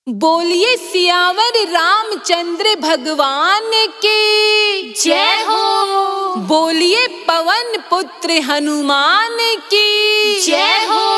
बोलिए सियावर रामचंद्र भगवान की जय हो। बोलिए पवन पुत्र हनुमान की जय हो।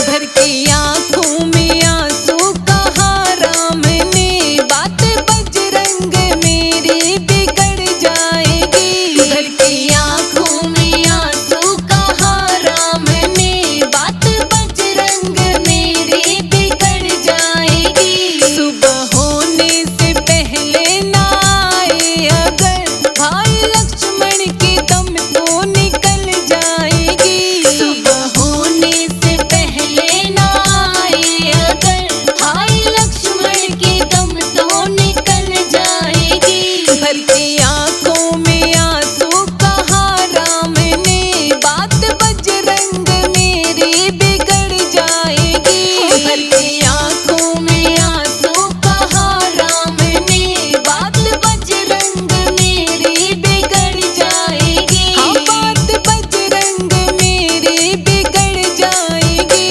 भर की आंखों में आंसू कहा राम ने, बात बजरंग मेरी बिगड़ जाएगी। भर की आंखों में आंसू कहा राम ने, बात बजरंग मेरी बिगड़ जाएगी। सुबह होने से पहले ना आए अगर, भाई लक्ष्मण की दम तो निकल जाएगी। सुबह होने से पहले ना आए अगर, भाई लक्ष्मण की दम तो निकल जाएगी। भर की आंखों में आंसू कहा राम ने, बात बजरंग मेरी बिगड़ जाएगी। भर की आंखों में आंसू कहा राम ने, बात बजरंग मेरी बिगड़ जाएगी। हाँ, बात बजरंग मेरी बिगड़ जाएगी।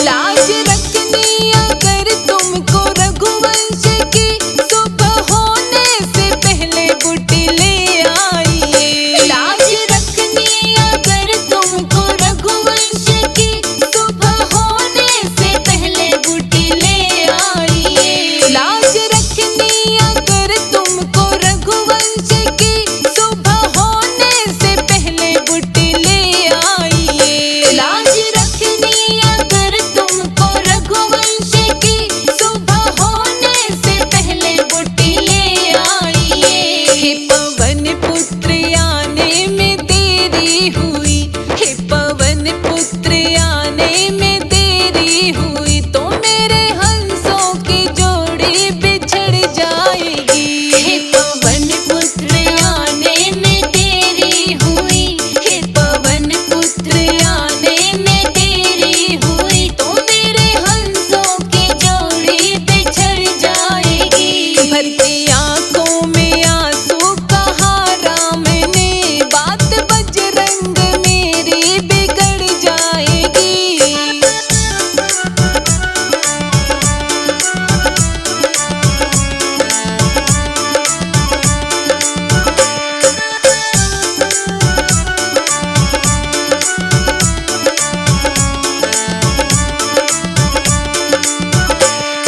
लाज रखनी अगर तुमको रघुवंश की, सुबह होने से पहले बुटी ले आइए। लाज रखनी अगर तुमको रघुवंश की, सुबह होने से पहले बुटी ले आइए। लाज रखनी अगर तुमको रघुवंश की, सुबह होने से पहले बुटी ले आइए। लाज रखनी अगर तुमको रघुवंश की, सुबह होने से पहले बुटी ले आइए। हे पवन पुत्र आने में देरी हुई, हे पवन पुत्र आने में देरी हुई, तो मेरे हंसों की जोड़ी बिछड़ जाएगी। हे पवन पुत्र आने में देरी हुई, हे पवन पुत्र आने में देरी हुई, तो मेरे हंसों की जोड़ी बिछड़ जाएगी। भर की आंखों में आंसू कहा राम ने, बात बजरंग मेरी बिगड़ जाएगी।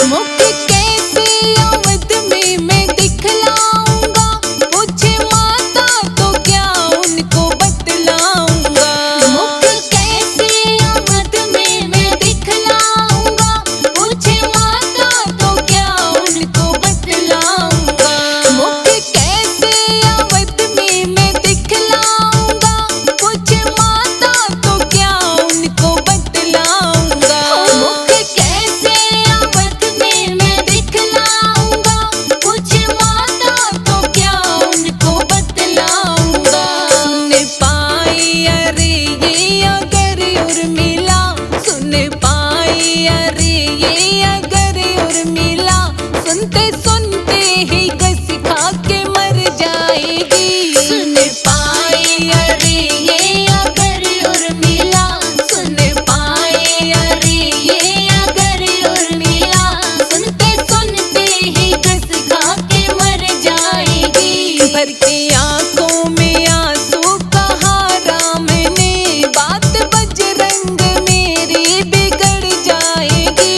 मुख कैसे अवध में मैं दिखलाऊंगा, पूछे माता तो क्या उनको बतलाऊंगा। मुख कैसे अवध में मैं दिखलाऊंगा, पूछे माता तो क्या उनको बतलाऊंगा। मुख कैसे अवध में मैं दिखलाऊंगा, पूछे माता तो क्या उनको बतलाऊंगा। मुख कैसे अवध में मैं दिखलाऊंगा, पूछे माता तो क्या उनको बतलाऊंगा। सुन पाई अरे ये अगर उर्मिला, सुन पाई अरे ये अगर उर्मिला, सुनते सुनते ही घस खा के मर जाएगी। सुन पाई अरे ये अगर उर्मिला, सुन पाई अरे ये अगर उर्मिला, सुनते सुनते ही घस खा के मर जाएगी। भर की आंखों में आंसू कहा राम ने, बात बजरंग मेरी बिगड़ जाएगी।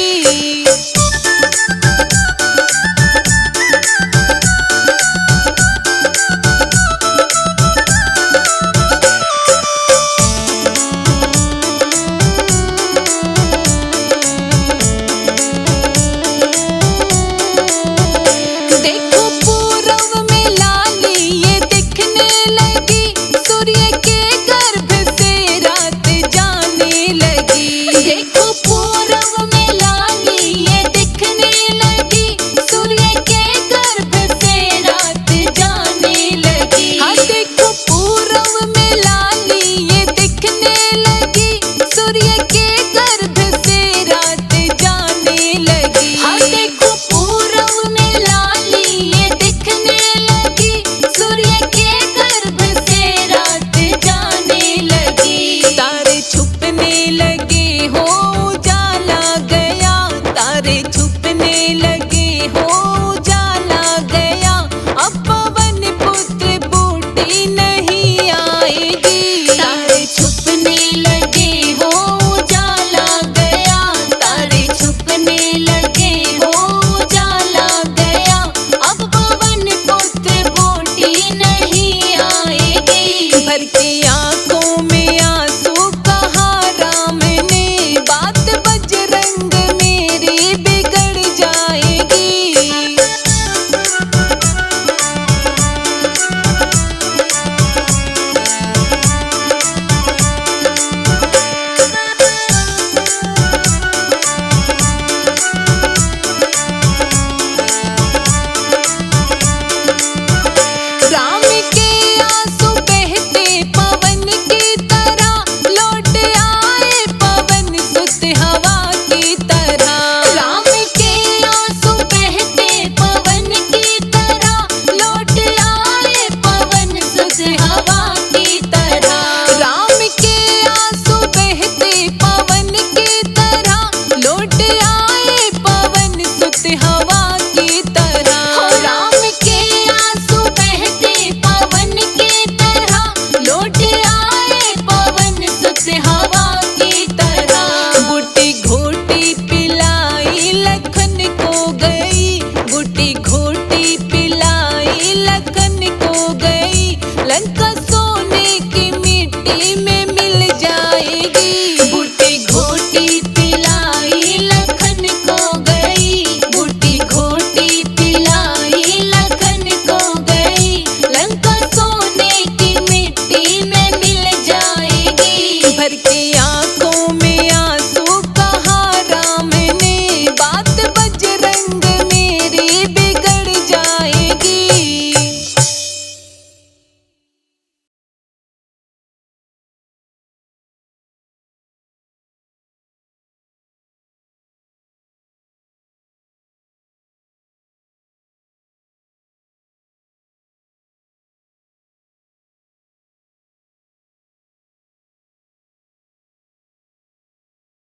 देखो पूरब में लाली ये दिखने भर के आ